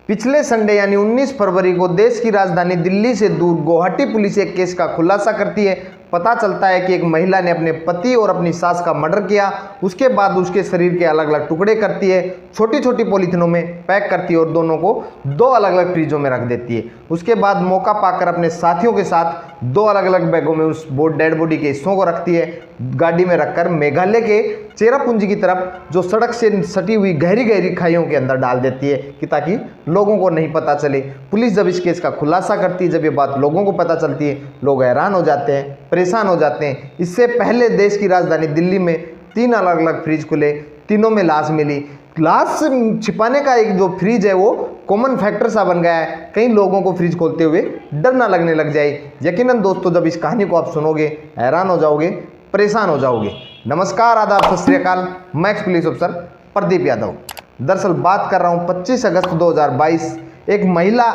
पिछले संडे यानी 19 फरवरी को देश की राजधानी दिल्ली से दूर गुवाहाटी पुलिस एक केस का खुलासा करती है। पता चलता है कि एक महिला ने अपने पति और अपनी सास का मर्डर किया। उसके बाद उसके शरीर के अलग अलग टुकड़े करती है, छोटी छोटी पॉलीथिनों में पैक करती है और दोनों को दो अलग अलग फ्रीजों में रख देती है। उसके बाद मौका पाकर अपने साथियों के साथ दो अलग अलग बैगों में उस डेड बॉडी के हिस्सों को रखती है। गाड़ी में रखकर मेघालय के चेरापूंजी की तरफ जो सड़क से सटी हुई गहरी गहरी खाइयों के अंदर डाल देती है कि ताकि लोगों को नहीं पता चले। पुलिस जब इस केस का खुलासा करती है, जब ये बात लोगों को पता चलती है, लोग हैरान हो जाते हैं, परेशान हो जाते हैं। इससे पहले देश की राजधानी दिल्ली में 3 अलग अलग फ्रिज खुले, तीनों में लाश मिली। लाश छिपाने का एक जो फ्रिज है वो कॉमन फैक्टर सा बन गया है, कई लोगों को फ्रिज खोलते हुए डर ना लगने लग जाए। यकीनन दोस्तों, जब इस कहानी को आप सुनोगे हैरान हो जाओगे, परेशान हो जाओगे। नमस्कार, आदाब, सत श्री अकाल। मैं एक्स पुलिस अफसर प्रदीप यादव। दरअसल बात कर रहा हूँ 25 अगस्त 2022। एक महिला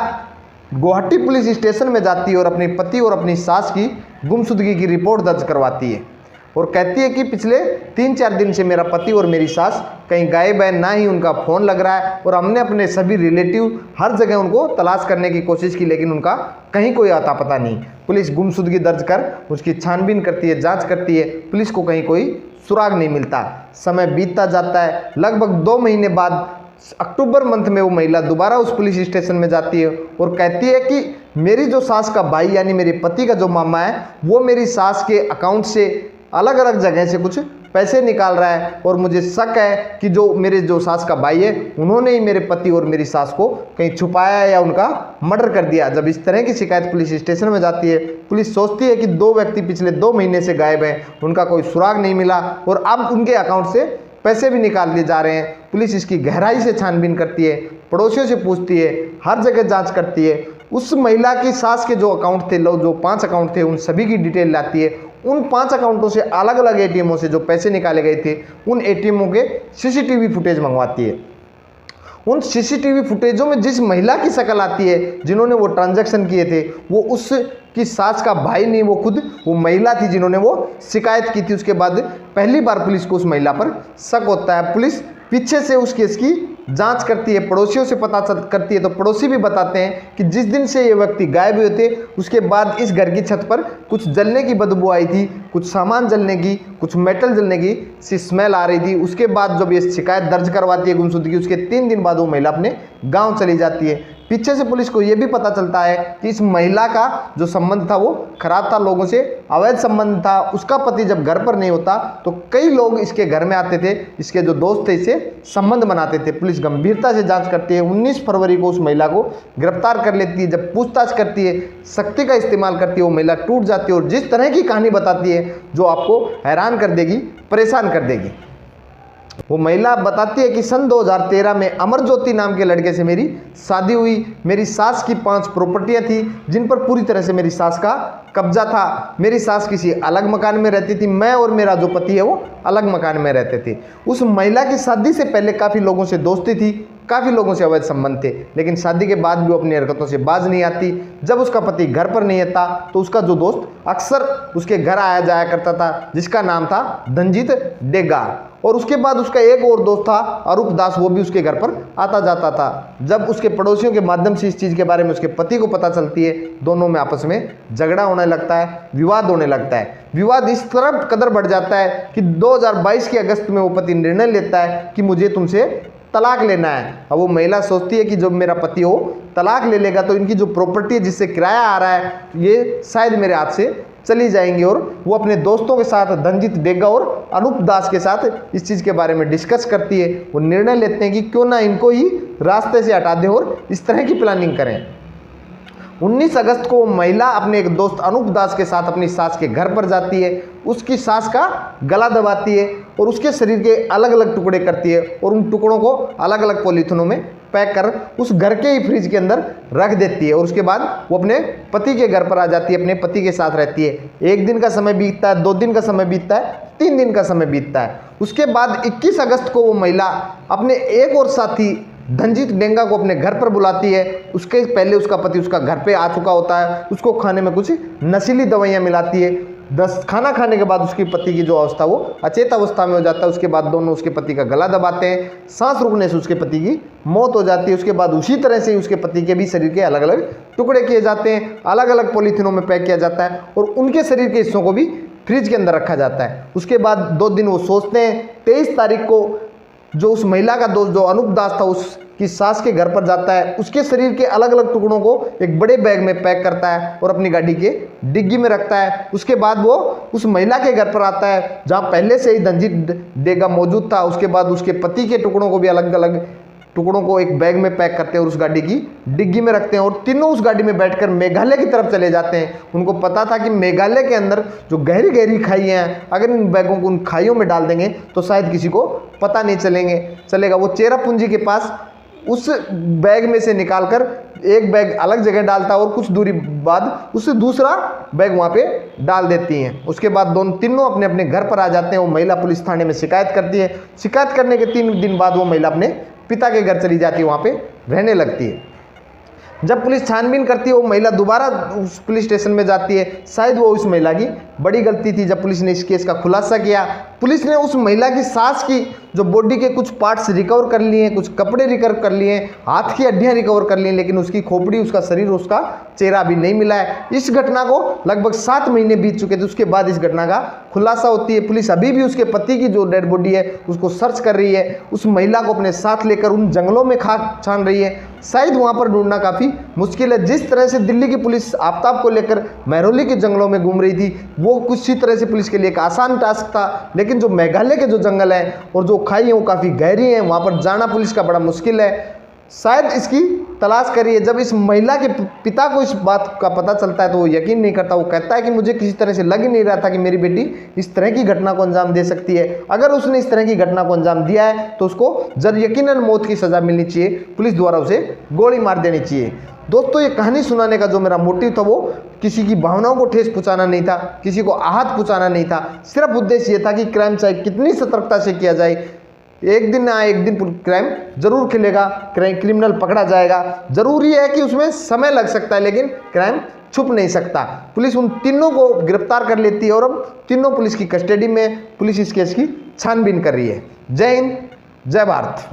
गुवाहाटी पुलिस स्टेशन में जाती है और अपने पति और अपनी सास की गुमशुदगी की रिपोर्ट दर्ज करवाती है और कहती है कि पिछले 3-4 दिन से मेरा पति और मेरी सास कहीं गायब है, ना ही उनका फ़ोन लग रहा है और हमने अपने सभी रिलेटिव हर जगह उनको तलाश करने की कोशिश की, लेकिन उनका कहीं कोई आता पता नहीं। पुलिस गुमशुदगी दर्ज कर उसकी छानबीन करती है, जांच करती है, पुलिस को कहीं कोई सुराग नहीं मिलता। समय बीतता जाता है। लगभग 2 महीने बाद अक्टूबर मंथ में वो महिला दोबारा उस पुलिस स्टेशन में जाती है और कहती है कि मेरी जो सास का भाई यानी मेरे पति का जो मामा है वो मेरी सास के अकाउंट से अलग अलग जगह से कुछ पैसे निकाल रहा है और मुझे शक है कि जो मेरे जो सास का भाई है उन्होंने ही मेरे पति और मेरी सास को कहीं छुपाया या उनका मर्डर कर दिया। जब इस तरह की शिकायत पुलिस स्टेशन में जाती है, पुलिस सोचती है कि 2 व्यक्ति पिछले 2 महीने से गायब हैं, उनका कोई सुराग नहीं मिला और अब उनके अकाउंट से पैसे भी निकाल लिए जा रहे हैं। पुलिस इसकी गहराई से छानबीन करती है, पड़ोसियों से पूछती है, हर जगह जांच करती है। उस महिला की सास के जो अकाउंट थे, जो 5 अकाउंट थे, उन सभी की डिटेल लाती है। उन 5 अकाउंटों से अलग अलग एटीएमों से जो पैसे निकाले गए थे उन एटीएमों के सीसीटीवी फुटेज मंगवाती है। उन सीसीटीवी फुटेजों में जिस महिला की शक्ल आती है जिन्होंने वो ट्रांजैक्शन किए थे, वो उसकी सास का भाई नहीं, वो खुद वो महिला थी जिन्होंने वो शिकायत की थी। उसके बाद पहली बार पुलिस को उस महिला पर शक होता है। पुलिस पीछे से उस केस की जांच करती है, पड़ोसियों से पता करती है, तो पड़ोसी भी बताते हैं कि जिस दिन से ये व्यक्ति गायब हुए थे उसके बाद इस घर की छत पर कुछ जलने की बदबू आई थी, कुछ सामान जलने की, कुछ मेटल जलने की सी स्मेल आ रही थी। उसके बाद जब ये शिकायत दर्ज करवाती है गुमशुदगी, उसके 3 दिन बाद वो महिला अपने गाँव चली जाती है। पीछे से पुलिस को यह भी पता चलता है कि इस महिला का जो संबंध था वो खराब था, लोगों से अवैध संबंध था। उसका पति जब घर पर नहीं होता तो कई लोग इसके घर में आते थे, इसके जो दोस्त थे इससे संबंध बनाते थे। पुलिस गंभीरता से जांच करती है। 19 फरवरी को उस महिला को गिरफ्तार कर लेती है। जब पूछताछ करती है, शक्ति का इस्तेमाल करती है, वो महिला टूट जाती है और जिस तरह की कहानी बताती है जो आपको हैरान कर देगी, परेशान कर देगी। वो महिला बताती है कि सन 2013 में अमरज्योति नाम के लड़के से मेरी शादी हुई। मेरी सास की 5 प्रॉपर्टियां थी जिन पर पूरी तरह से मेरी सास का कब्जा था। मेरी सास किसी अलग मकान में रहती थी, मैं और मेरा जो पति है वो अलग मकान में रहते थे। उस महिला की शादी से पहले काफ़ी लोगों से दोस्ती थी, काफ़ी लोगों से अवैध संबंध थे, लेकिन शादी के बाद भी वो अपनी हरकतों से बाज नहीं आती। जब उसका पति घर पर नहीं था तो उसका जो दोस्त अक्सर उसके घर आया जाया करता था, जिसका नाम था धनजीत डेगा। और उसके बाद उसका एक और दोस्त था अरूप दास, वो भी उसके घर पर आता जाता था। जब उसके पड़ोसियों के माध्यम से इस चीज़ के बारे में उसके पति को पता चलती है, दोनों में आपस में झगड़ा होने लगता है, विवाद होने लगता है। विवाद इस तरह कदर बढ़ जाता है कि 2022 के अगस्त में वो पति निर्णय लेता है कि मुझे तुमसे तलाक लेना है। अब वो महिला सोचती है कि जब मेरा पति हो तलाक ले लेगा तो इनकी जो प्रॉपर्टी है जिससे किराया आ रहा है ये शायद मेरे हाथ से चली जाएंगी। और वो अपने दोस्तों के साथ धनजीत डेगा और अनूप दास के साथ इस चीज़ के बारे में डिस्कस करती है। वो निर्णय लेते हैं कि क्यों ना इनको ही रास्ते से हटा दें और इस तरह की प्लानिंग करें। 19 अगस्त को महिला अपने एक दोस्त अनूप दास के साथ अपनी सास के घर पर जाती है। उसकी सास का गला दबाती है और उसके शरीर के अलग अलग टुकड़े करती है और उन टुकड़ों को अलग अलग पॉलीथिनों में पैक कर उस घर के ही फ्रिज के अंदर रख देती है। और उसके बाद वो अपने पति के घर पर आ जाती है, अपने पति के साथ रहती है। 1 दिन का समय बीतता है, 2 दिन का समय बीतता है, 3 दिन का समय बीतता है। उसके बाद 21 अगस्त को वो महिला अपने एक और साथी धनजीत डेंगा को अपने घर पर बुलाती है। उसके पहले उसका पति उसका घर पे आ चुका होता है। उसको खाने में कुछ नशीली दवाइयाँ मिलाती है। खाना खाने के बाद उसकी पति की जो अवस्था वो अचेत अवस्था में हो जाता है। उसके बाद दोनों उसके पति का गला दबाते हैं, सांस रुकने से उसके पति की मौत हो जाती है। उसके बाद उसी तरह से उसके पति के भी शरीर के अलग अलग टुकड़े किए जाते हैं, अलग अलग पॉलीथिनों में पैक किया जाता है और उनके शरीर के हिस्सों को भी फ्रिज के अंदर रखा जाता है। उसके बाद 2 दिन वो सोचते हैं। 23 तारीख को जो उस महिला का दोस्त जो अनूप दास था उसकी सास के घर पर जाता है, उसके शरीर के अलग अलग टुकड़ों को एक बड़े बैग में पैक करता है और अपनी गाड़ी के डिग्गी में रखता है। उसके बाद वो उस महिला के घर पर आता है जहाँ पहले से ही धनजीत डेगा मौजूद था। उसके बाद उसके पति के टुकड़ों को भी अलग अलग टुकड़ों को एक बैग में पैक करते हैं और उस गाड़ी की डिग्गी में रखते हैं और तीनों उस गाड़ी में बैठकर मेघालय की तरफ चले जाते हैं। उनको पता था कि मेघालय के अंदर जो गहरी गहरी खाइयाँ हैं, अगर इन बैगों को उन खाइयों में डाल देंगे तो शायद किसी को पता नहीं चलेगा। वो चेरापूंजी के पास उस बैग में से निकालकर एक बैग अलग जगह डालता है और कुछ दूरी बाद उससे दूसरा बैग वहाँ पे डाल देती हैं। उसके बाद तीनों अपने अपने घर पर आ जाते हैं। वो महिला पुलिस थाने में शिकायत करती है। शिकायत करने के 3 दिन बाद वो महिला अपने पिता के घर चली जाती है, वहाँ पे रहने लगती है। जब पुलिस छानबीन करती है वो महिला दोबारा उस पुलिस स्टेशन में जाती है। शायद वो उस महिला की बड़ी गलती थी। जब पुलिस ने इस केस का खुलासा किया, पुलिस ने उस महिला की सास की जो बॉडी के कुछ पार्ट्स रिकवर कर लिए हैं, कुछ कपड़े रिकवर कर लिए हैं, हाथ की हड्डियां रिकवर कर ली हैं, लेकिन उसकी खोपड़ी, उसका शरीर, उसका चेहरा अभी नहीं मिला है। इस घटना को लगभग 7 महीने बीत चुके थे। उसके बाद इस घटना का खुलासा होती है। पुलिस अभी भी उसके पति की जो डेड बॉडी है उसको सर्च कर रही है। उस महिला को अपने साथ लेकर उन जंगलों में खाक छान रही है। शायद वहाँ पर ढूंढना काफ़ी मुश्किल है। जिस तरह से दिल्ली की पुलिस आफ्ताब को लेकर महरौली के जंगलों में घूम रही थी, वो कुछ इसी तरह से पुलिस के लिए एक आसान टास्क था। लेकिन जो मेघालय के जो जंगल हैं और जो खाई हैं वो काफ़ी गहरी हैं, वहाँ पर जाना पुलिस का बड़ा मुश्किल है। शायद इसकी तलाश करिए। जब इस महिला के पिता को इस बात का पता चलता है तो वो यकीन नहीं करता। वो कहता है कि मुझे किसी तरह से लग ही नहीं रहा था कि मेरी बेटी इस तरह की घटना को अंजाम दे सकती है। अगर उसने इस तरह की घटना को अंजाम दिया है तो उसको यकीनन मौत की सज़ा मिलनी चाहिए। पुलिस द्वारा उसे गोली मार देनी चाहिए। दोस्तों, ये कहानी सुनाने का जो मेरा मोटिव था वो किसी की भावनाओं को ठेस पहुंचाना नहीं था, किसी को आहत पहुंचाना नहीं था। सिर्फ उद्देश्य ये था कि क्राइम चाहे कितनी सतर्कता से किया जाए, एक दिन ना एक दिन क्राइम जरूर खिलेगा, क्रिमिनल पकड़ा जाएगा। जरूरी है कि उसमें समय लग सकता है लेकिन क्राइम छुप नहीं सकता। पुलिस उन तीनों को गिरफ्तार कर लेती है और अब तीनों पुलिस की कस्टडी में पुलिस इस केस की छानबीन कर रही है। जय हिंद, जय भारत।